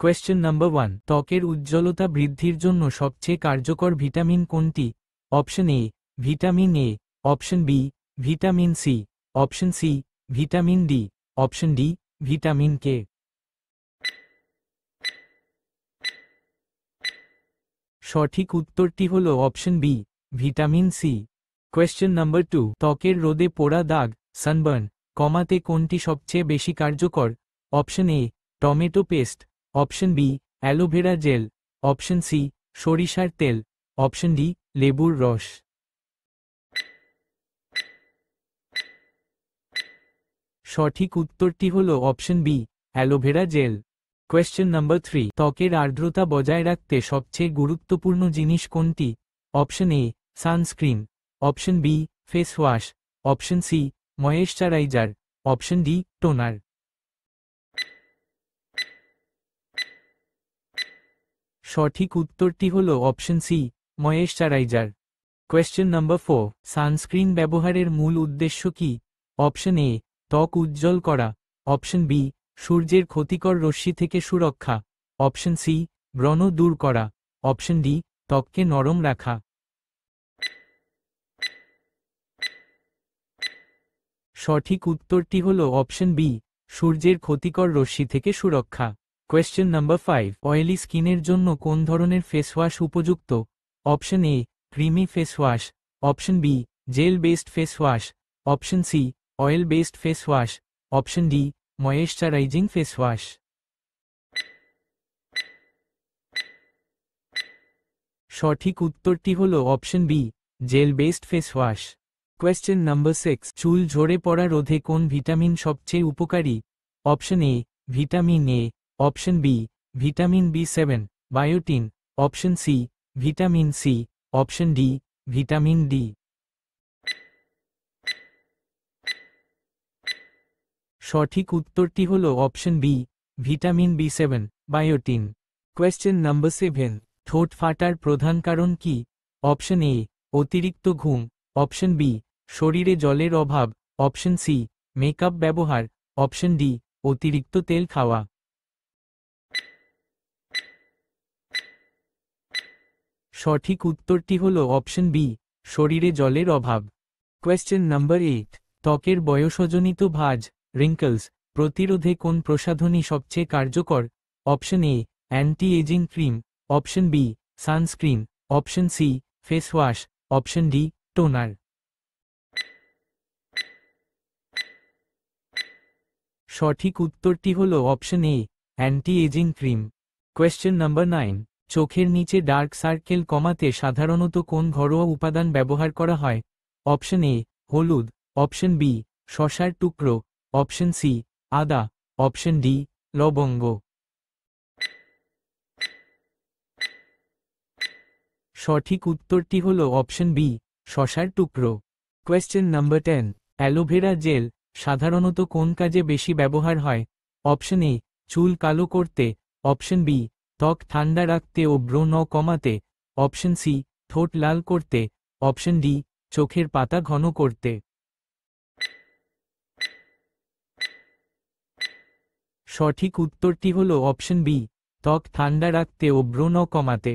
Question number 1, ত্বকের উজ্জ্বলতা বৃদ্ধির জন্য সবচেয়ে কার্যকর ভিটামিন কোনটি? Option A vitamin A, option B vitamin C, option C vitamin D, option D vitamin K. সঠিক উত্তরটি হল option B vitamin C. Question number 2, ত্বকের রোদে পোড়া দাগ সানবার্ন কমাতে কোনটি সবচেয়ে বেশি কার্যকর? Option A tomato paste, option B aloe vera gel, option C সরিষার তেল, অপশন ডি লেবুর রস। সঠিক উত্তরটি হল option B aloe vera gel. Question number 3, ত্বকের আর্দ্রতা বজায় রাখতে সবচেয়ে গুরুত্বপূর্ণ জিনিস কোনটি? Option A sunscreen, option B face wash, option C moisturiser, option D toner. সঠিক উত্তরটি হল option C moisturiser. Question number 4, sunscreen ব্যবহারের মূল উদ্দেশ্য কি? অপশন এ ত্বক উজ্জ্বল করা, অপশন বি সূর্যের ক্ষতিকর রশ্মি থেকে সুরক্ষা, অপশন সি ব্রণ দূর করা, অপশন ডি ত্বককে নরম রাখা। সঠিক উত্তরটি হল অপশন বি সূর্যের ক্ষতিকর রশ্মি থেকে সুরক্ষা। কোয়েশ্চেন নাম্বার 5, অয়েলি স্কিনের জন্য কোন ধরনের ফেস ওয়াশ উপযুক্ত? Option A creamy face wash, option B gel based face wash, option C oil based face wash, option D moisturising face wash. সঠিক উত্তরটি হল option B gel based face wash. Question number 6, চুল ঝরে পড়া রোধে কোন vitamin সবচেয়ে উপকারী? Option A vitamin A, option B vitamin বি7 biotin, option C vitamin C, option D vitamin D. সঠিক উত্তরটি হল অপশন বি ভিটামিন বি7 বায়োটিন। কোয়েশ্চেন নাম্বার 7, ঠোঁট ফাটার প্রধান কারণ কি? অপশন এ অতিরিক্ত ঘুম, অপশন বি শরীরে জলের অভাব, অপশন সি মেকআপ ব্যবহার, অপশন ডি অতিরিক্ত তেল খাওয়া। সঠিক উত্তরটি হল অপশন বি শরীরে জলের অভাব। কোয়েশ্চেন নাম্বার 8, ত্বকের বয়সজনিত ভাঁজ রিঙ্কলস প্রতিরোধে কোন প্রসাধনী সবচেয়ে কার্যকর? Option A anti ageing cream, option B sunscreen, option C face wash, option D toner. সঠিক উত্তরটি হল option A anti ageing cream. Question number 9, চোখের নিচে ডার্ক সার্কেল কমাতে সাধারণত কোন ঘরোয়া উপাদান ব্যবহার করা হয়? অপশন এ হলুদ, অপশন বি শসার টুকরো, অপশন সি আদা, অপশন ডি লবঙ্গ। সঠিক উত্তরটি হল অপশন বি শসার টুকরো। কোয়েশ্চেন নাম্বার 10, অ্যালোভেরা জেল সাধারণত কোন কাজে বেশি ব্যবহার হয়? অপশন এ চুল কালো করতে, অপশন বি ত্বক ঠান্ডা রাখতে ও ব্রণ কমাতে, অপশন সি ঠোঁট লাল করতে, অপশন ডি চোখের পাতা ঘন করতে। সঠিক উত্তরটি হল অপশন বি ত্বক ঠান্ডা রাখতে ও ব্রণ কমাতে।